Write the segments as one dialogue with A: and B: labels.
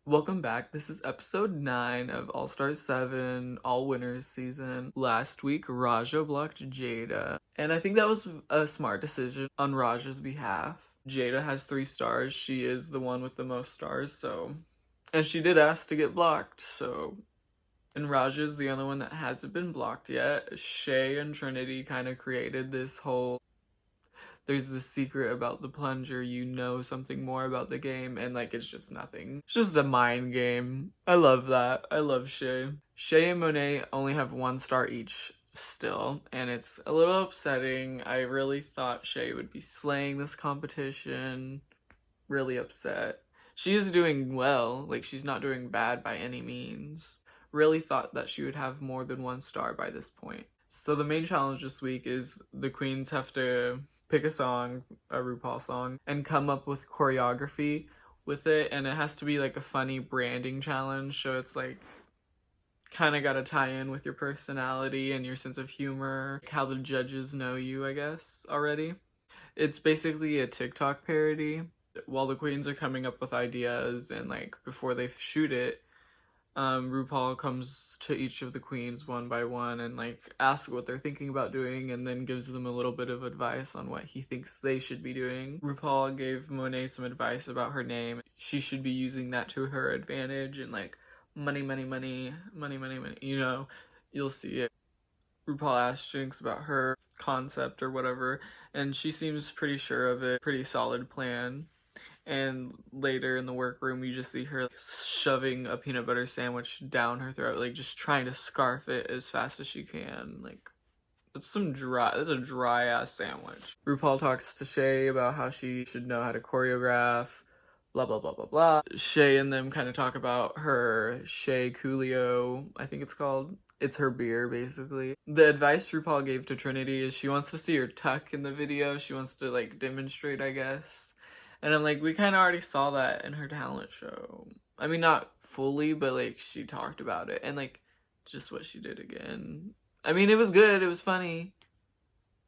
A: Welcome back. This is episode 9 of All Stars 7 All Winners season. Last week, Raja blocked Jada, and I think that was a smart decision on Raja's behalf. Jada has 3 stars. She is the one with the most stars, and she did ask to get blocked, and Raja is the only one that hasn't been blocked yet. Shay and Trinity kind of created this whole there's this secret about the plunger, you know something more about the game, and it's just nothing. It's just a mind game. I love that. I love Shay. Shay and Monet only have 1 star each still, and it's a little upsetting. I really thought Shay would be slaying this competition. Really upset. She is doing well, she's not doing bad by any means. Really thought that she would have more than 1 star by this point. So the main challenge this week is the queens have to pick a song, a Rupaul song, and come up with choreography with it, and it has to be a funny branding challenge, so it's kind of got to tie in with your personality and your sense of humor, how the judges know you, I guess, already. It's basically a TikTok parody. While the queens are coming up with ideas and before they shoot it, Rupaul comes to each of the queens one by one and asks what they're thinking about doing, and then gives them a little bit of advice on what he thinks they should be doing. Rupaul gave Monet some advice about her name. She should be using that to her advantage, and money, money, money, money, money, money, you'll see it. Rupaul asked Jinx about her concept or whatever, and she seems pretty sure of it. Pretty solid plan. And later in the workroom, you just see her shoving a peanut butter sandwich down her throat, just trying to scarf it as fast as she can. It's a dry ass sandwich. Rupaul talks to Shay about how she should know how to choreograph, blah, blah, blah, blah, blah. Shay and them kind of talk about her Shay Coolio, I think it's called. It's her beer, basically. The advice Rupaul gave to Trinity is she wants to see her tuck in the video. She wants to, demonstrate, I guess. And I'm we kind of already saw that in her talent show. I mean, not fully, but, she talked about it. And, just what she did again. I mean, it was good. It was funny.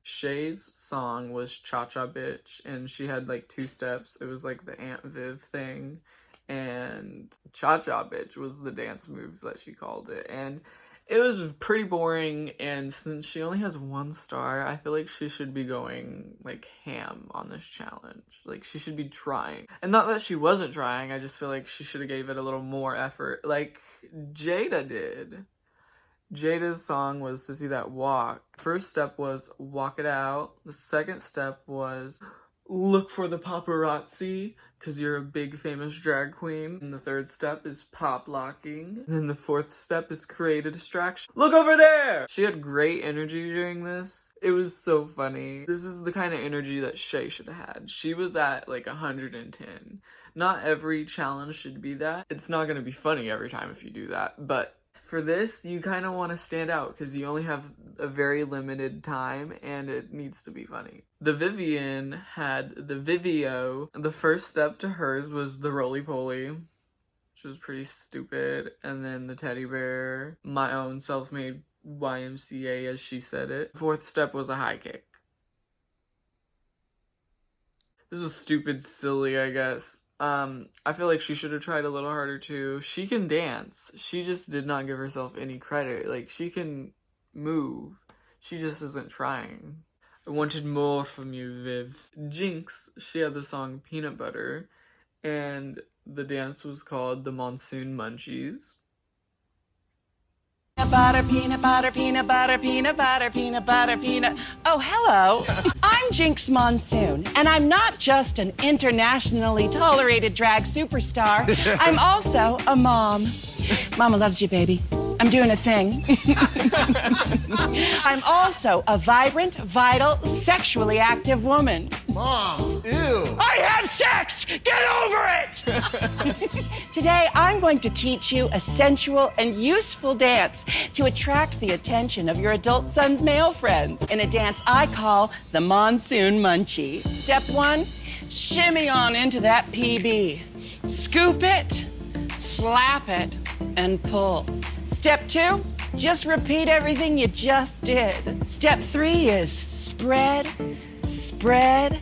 A: Shay's song was Cha-Cha Bitch. And she had, 2 steps. It was, the Aunt Viv thing. And Cha-Cha Bitch was the dance move that she called it. And it was pretty boring, and since she only has 1 star, I feel she should be going, ham on this challenge. She should be trying. And not that she wasn't trying, I just feel she should have gave it a little more effort, Jada did. Jada's song was Sissy That Walk. First step was Walk It Out. The second step was Look for the Paparazzi, because you're a big famous drag queen. And the third step is pop locking. And then the 4th step is create a distraction. Look over there! She had great energy during this. It was so funny. This is the kind of energy that Shay should have had. She was at 110. Not every challenge should be that. It's not going to be funny every time if you do that, but for this, you kind of want to stand out because you only have a very limited time and it needs to be funny. The Vivian had the Vivio. The first step to hers was the roly-poly, which was pretty stupid. And then the teddy bear, my own self-made YMCA as she said it. 4th step was a high kick. This was stupid, silly, I guess. I feel she should have tried a little harder too. She can dance. She just did not give herself any credit. She can move. She just isn't trying. I wanted more from you, Viv. Jinx, she had the song Peanut Butter, and the dance was called the Monsoon Munchies.
B: Peanut butter, peanut butter, peanut butter, peanut butter, peanut butter, peanut. Oh, hello. I'm Jinx Monsoon, and I'm not just an internationally tolerated drag superstar. I'm also a mom. Mama loves you, baby. I'm doing a thing. I'm also a vibrant, vital, sexually active woman.
C: Mom, ew.
B: I have sex! Get over it! Today, I'm going to teach you a sensual and useful dance to attract the attention of your adult son's male friends in a dance I call the Monsoon Munchie. Step 1, shimmy on into that PB. Scoop it, slap it, and pull. Step 2, just repeat everything you just did. Step 3 is spread, spread,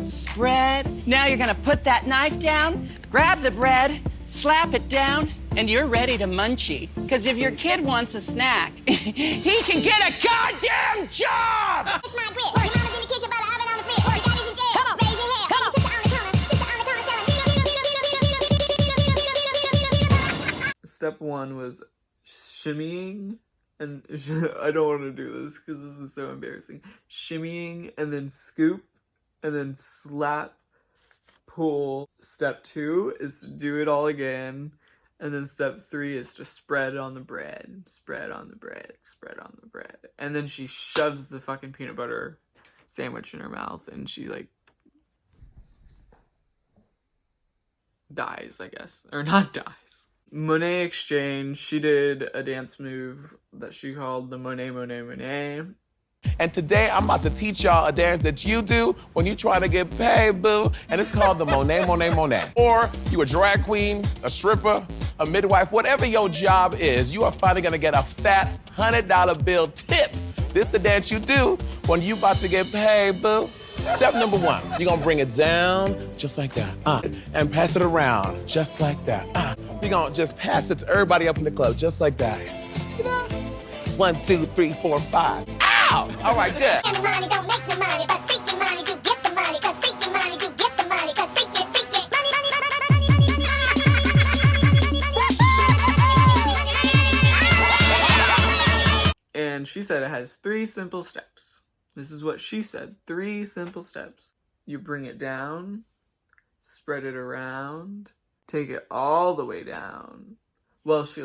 B: spread. Now you're gonna put that knife down, grab the bread, Slap it down, and you're ready to munchie. Because if your kid wants a snack, he can get a goddamn job!
C: It's my grip. Your mama's in the kitchen, but the oven on the fridge. Your daddy's in jail. Come on. Raise your hand. Come on. Sister on the corner. Sister on the corner selling.
A: Step 1 was shimmying, and I don't want to do this because this is so embarrassing. Shimmying, and then scoop, and then slap, pull. Step 2 is to do it all again, and then step 3 is to spread on the bread, spread on the bread, spread on the bread. And then she shoves the fucking peanut butter sandwich in her mouth, and she like dies, I guess, or not dies. Monet Exchange, she did a dance move that she called the Monet, Monet, Monet.
D: And today I'm about to teach y'all a dance that you do when you try to get paid, boo. And it's called the Monet, Monet, Monet. Or you a drag queen, a stripper, a midwife, whatever your job is, you are finally gonna get a fat $100 bill tip. This the dance you do when you about to get paid, boo. Step number 1, you're gonna bring it down just like that, and pass it around just like that. You're gonna just pass it to everybody up in the club just like that. See that? 1, 2, 3, 4, 5. Ow! All right, good.
C: And the money don't make the money, but freaking money do get the money. Cause freaking money do get the money. Cause freaking money, money,
A: And she said it has 3 simple steps. This is what she said. 3 simple steps. You bring it down, spread it around, take it all the way down. Well, she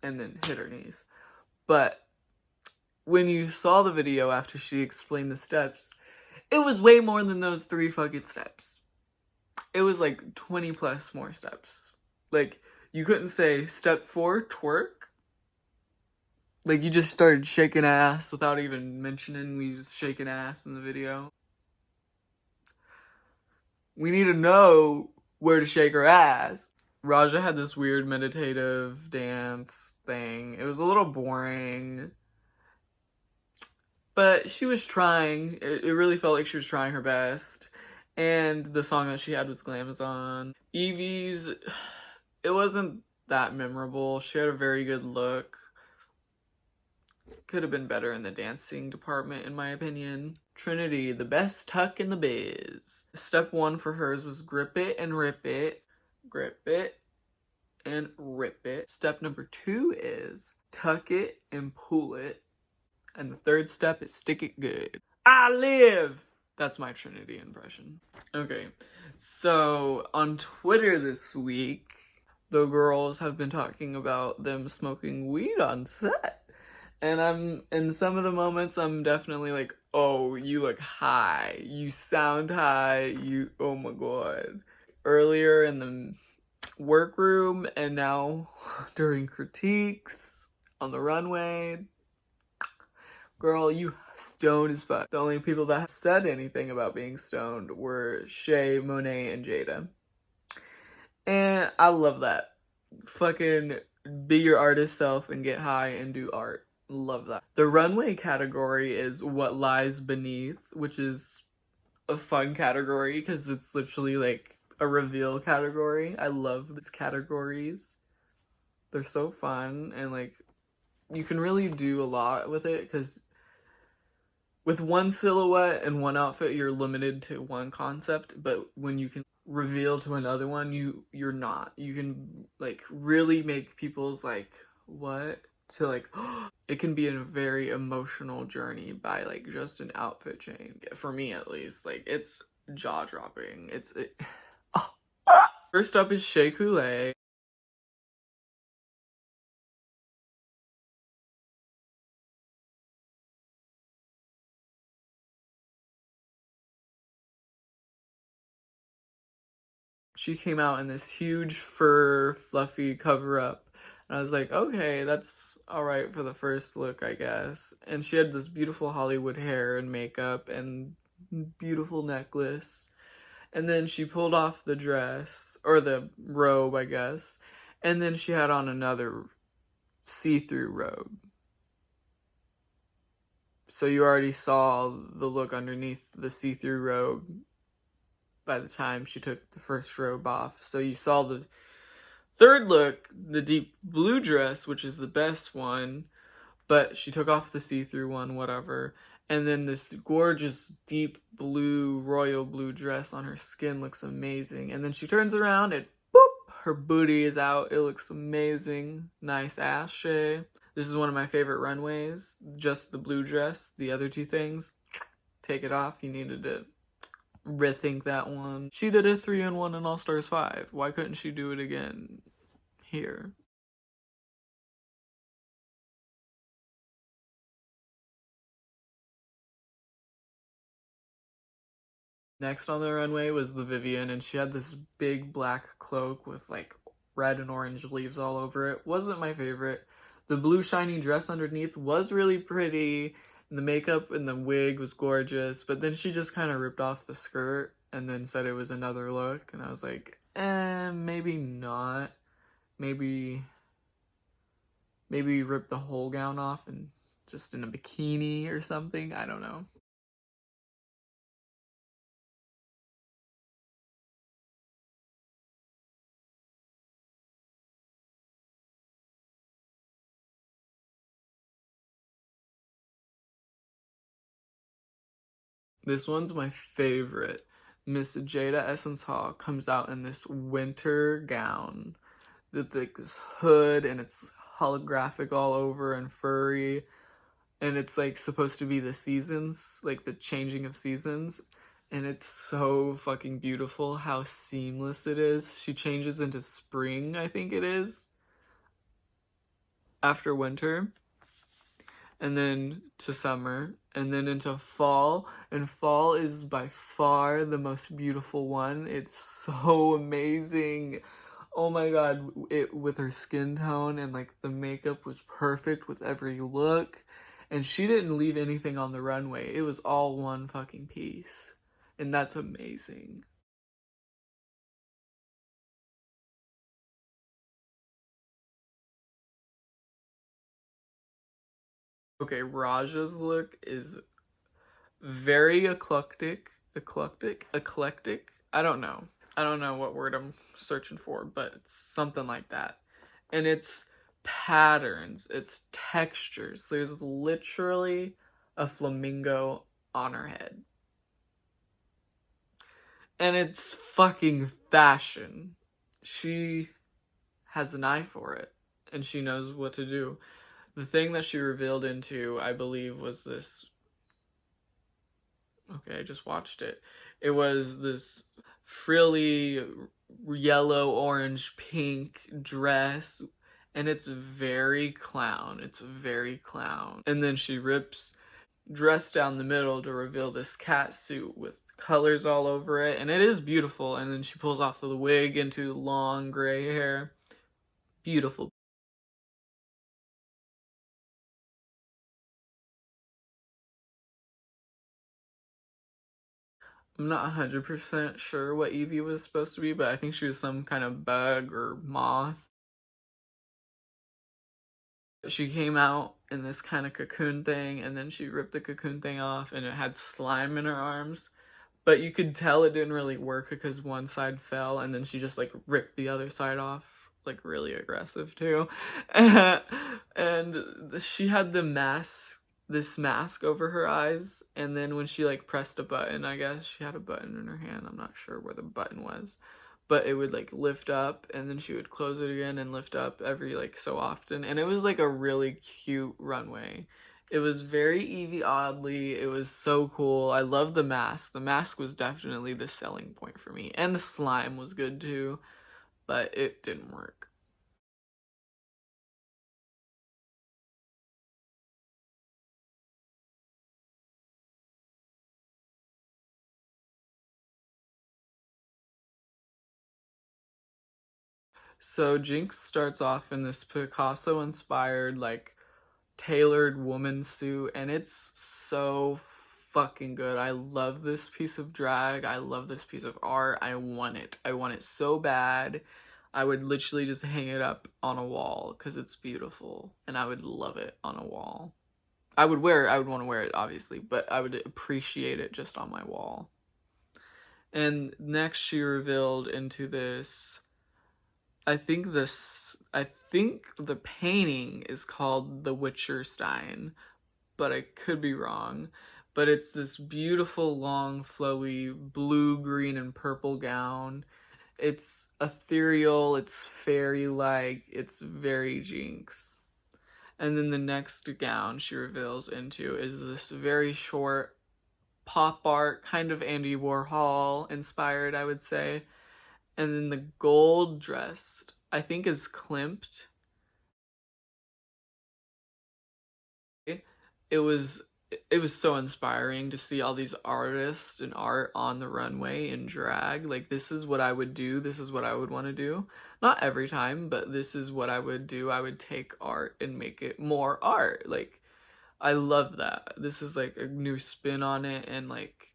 A: and then hit her knees. But when you saw the video after she explained the steps, it was way more than those 3 fucking steps. It was 20 plus more steps. You couldn't say step 4, twerk. You just started shaking ass without even mentioning we was shaking ass in the video. We need to know where to shake her ass. Raja had this weird meditative dance thing. It was a little boring, but she was trying. It really felt like she was trying her best. And the song that she had was Glamazon. Evie's, it wasn't that memorable. She had a very good look. Could have been better in the dancing department, in my opinion. Trinity, the best tuck in the biz. Step 1 for hers was grip it and rip it. Grip it and rip it. Step number 2 is tuck it and pull it. And the 3rd step is stick it good. I live! That's my Trinity impression. Okay, so on Twitter this week, the girls have been talking about them smoking weed on set. And in some of the moments, I'm definitely like, oh, you look high. You sound high. Oh my God. Earlier in the workroom and now during critiques on the runway. Girl, you stoned as fuck. The only people that said anything about being stoned were Shay, Monet, and Jada. And I love that. Fucking be your artist self and get high and do art. Love that. The runway category is what lies beneath, which is a fun category because it's literally a reveal category. I love these categories. They're so fun and you can really do a lot with it because with one silhouette and one outfit you're limited to one concept, but when you can reveal to another one, you're not. You can really make people's what? So it can be a very emotional journey by just an outfit change. For me at least, it's jaw-dropping. First up is Shea Coulee. She came out in this huge fur fluffy cover-up. And I was like, okay, that's alright for the first look, I guess. And she had this beautiful Hollywood hair and makeup and beautiful necklace. And then she pulled off the dress, or the robe, I guess. And then she had on another see-through robe. So you already saw the look underneath the see-through robe by the time she took the first robe off. So you saw Third look, the deep blue dress, which is the best one, but she took off the see-through one, whatever. And then this gorgeous deep blue, royal blue dress on her skin looks amazing. And then she turns around and boop, her booty is out. It looks amazing. Nice ass shay. This is one of my favorite runways. Just the blue dress. The other two things, take it off. You needed to rethink that one. She did a 3-in-1 in All Stars 5. Why couldn't she do it again here? Next on the runway was the Vivienne, and she had this big black cloak with like red and orange leaves all over it. Wasn't my favorite. The blue shiny dress underneath was really pretty. And the makeup and the wig was gorgeous, but then she just kind of ripped off the skirt and then said it was another look, and I was like, maybe not. Maybe rip the whole gown off and just in a bikini or something. I don't know. This one's my favorite. Miss Jada Essence Hall comes out in this winter gown with like this hood, and it's holographic all over and furry, and it's like supposed to be the seasons, like the changing of seasons, and it's so fucking beautiful how seamless it is. She changes into spring, I think it is, after winter, and then to summer, and then into fall, and fall is by far the most beautiful one. It's so amazing. Oh my god, it with her skin tone, and like the makeup was perfect with every look, and she didn't leave anything on the runway. It was all one fucking piece, and that's amazing. Okay, Raja's look is very eclectic. I don't know. I don't know what word I'm searching for, but it's something like that. And it's patterns, it's textures. There's literally a flamingo on her head. And it's fucking fashion. She has an eye for it, and she knows what to do. The thing that she revealed into, I believe, was this. Okay, I just watched it. It was this frilly yellow, orange, pink dress, and it's very clown. It's very clown. And then she rips dress down the middle to reveal this cat suit with colors all over it, and it is beautiful. And then she pulls off the wig into long gray hair. Beautiful. I'm not 100% sure what Evie was supposed to be, but I think she was some kind of bug or moth. She came out in this kind of cocoon thing, and then she ripped the cocoon thing off, and it had slime in her arms. But you could tell it didn't really work because one side fell, and then she just like ripped the other side off, like really aggressive too. And she had this mask over her eyes, and then when she like pressed a button, I guess she had a button in her hand, I'm not sure where the button was, but it would like lift up, and then she would close it again and lift up every like so often, and it was like a really cute runway. It was very Evie Oddly. It was so cool. I love the mask. The mask was definitely the selling point for me, and the slime was good too, but it didn't work. So Jinx starts off in this Picasso-inspired, like, tailored woman suit, and it's so fucking good. I love this piece of drag. I love this piece of art. I want it. I want it so bad. I would literally just hang it up on a wall because it's beautiful, and I would love it on a wall. I would wear it. I would want to wear it, obviously, but I would appreciate it just on my wall. And next she revealed into this I think the painting is called the Witcher Stein, but I could be wrong. But it's this beautiful, long, flowy blue, green, and purple gown. It's ethereal, it's fairy-like, it's very Jinx. And then the next gown she reveals into is this very short pop art, kind of Andy Warhol inspired, I would say. And then the gold dress, I think, is Klimt. It was it was so inspiring to see all these artists and art on the runway in drag. Like, this is what I would do. This is what I would want to do. Not every time, but this is what I would do. I would take art and make it more art. Like, I love that. This is like a new spin on it, and like,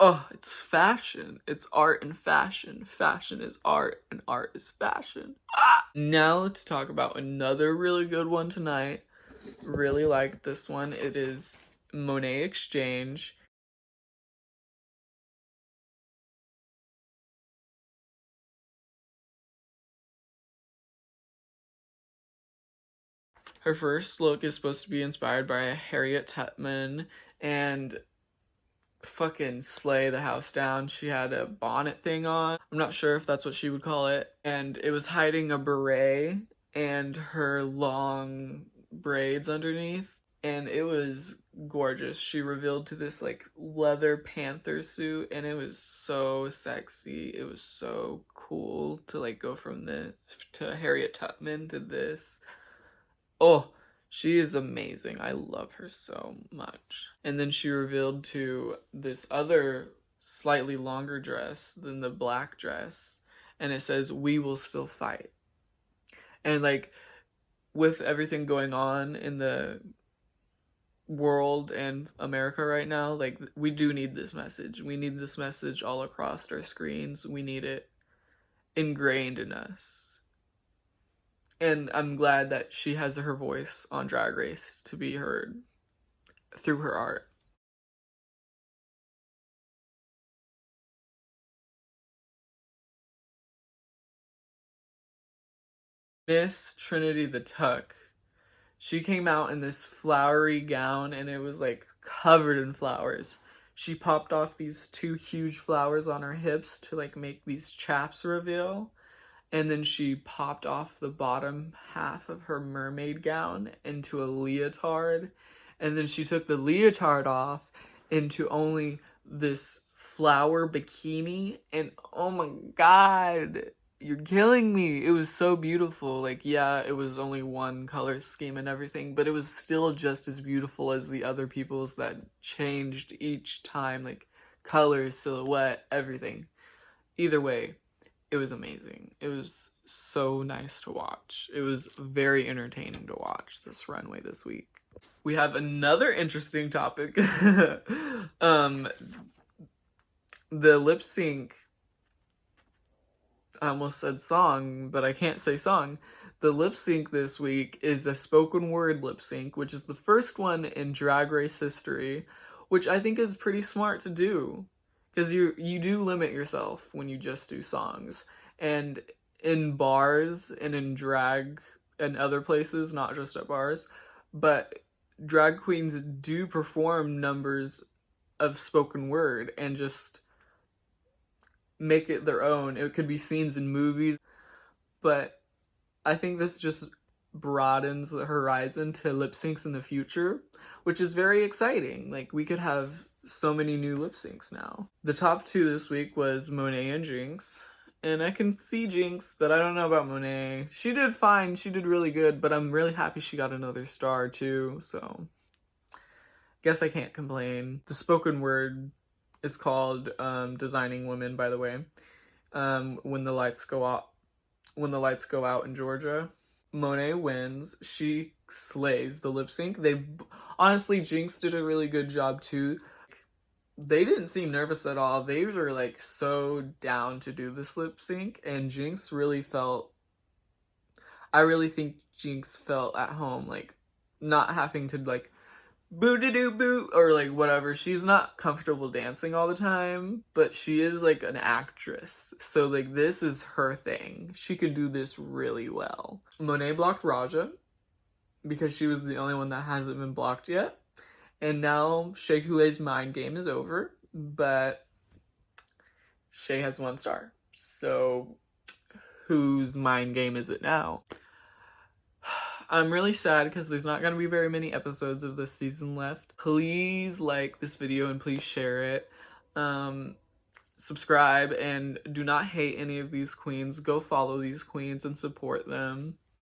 A: oh, it's fashion. It's art and fashion. Fashion is art and art is fashion. Ah! Now let's talk about another really good one tonight. Really like this one. It is Monet Exchange. Her first look is supposed to be inspired by Harriet Tubman and fucking slay the house down. She had a bonnet thing on. I'm not sure if that's what she would call it. And it was hiding a beret and her long braids underneath. And it was gorgeous. She revealed to this like leather panther suit, and it was so sexy. It was so cool to like go from this to Harriet Tubman to this. Oh, she is amazing. I love her so much. And then she revealed to this other slightly longer dress than the black dress, and it says, "We will still fight." And like, with everything going on in the world and America right now, like, we do need this message. We need this message all across our screens. We need it ingrained in us. And I'm glad that she has her voice on Drag Race to be heard through her art. Miss Trinity the Tuck, she came out in this flowery gown, and it was like covered in flowers. She popped off these two huge flowers on her hips to like make these chaps reveal. And then she popped off the bottom half of her mermaid gown into a leotard. And then she took the leotard off into only this flower bikini. And oh my god, you're killing me. It was so beautiful. Like, yeah, it was only one color scheme and everything, but it was still just as beautiful as the other people's that changed each time. Like, color, silhouette, everything. Either way, it was amazing. It was so nice to watch. It was very entertaining to watch this runway this week. We have another interesting topic. The lip sync. I almost said song, but I can't say song. The lip sync this week is a spoken word lip sync, which is the first one in Drag Race history, which I think is pretty smart to do. Because you do limit yourself when you just do songs. And in bars and in drag and other places, not just at bars, but drag queens do perform numbers of spoken word and just make it their own. It could be scenes in movies, but I think this just broadens the horizon to lip syncs in the future, which is very exciting. Like, we could have so many new lip syncs now. The top two this week was Monet and Jinx. And I can see Jinx, but I don't know about Monet. She did fine, she did really good, but I'm really happy she got another star too, so guess I can't complain. The spoken word is called Designing Women, by the way. When the lights go out in Georgia. Monet wins. She slays the lip sync. Honestly, Jinx did a really good job too. They didn't seem nervous at all. They were like so down to do this lip sync, and Jinx really felt, I really think Jinx felt at home, like not having to like boo-de-doo-boo, or like whatever. She's not comfortable dancing all the time, but she is like an actress. So like this is her thing. She could do this really well. Monet blocked Raja because she was the only one that hasn't been blocked yet. And now Shea Coulee's mind game is over, but Shea has 1 star. So whose mind game is it now? I'm really sad because there's not going to be very many episodes of this season left. Please like this video and please share it. Subscribe and do not hate any of these queens. Go follow these queens and support them.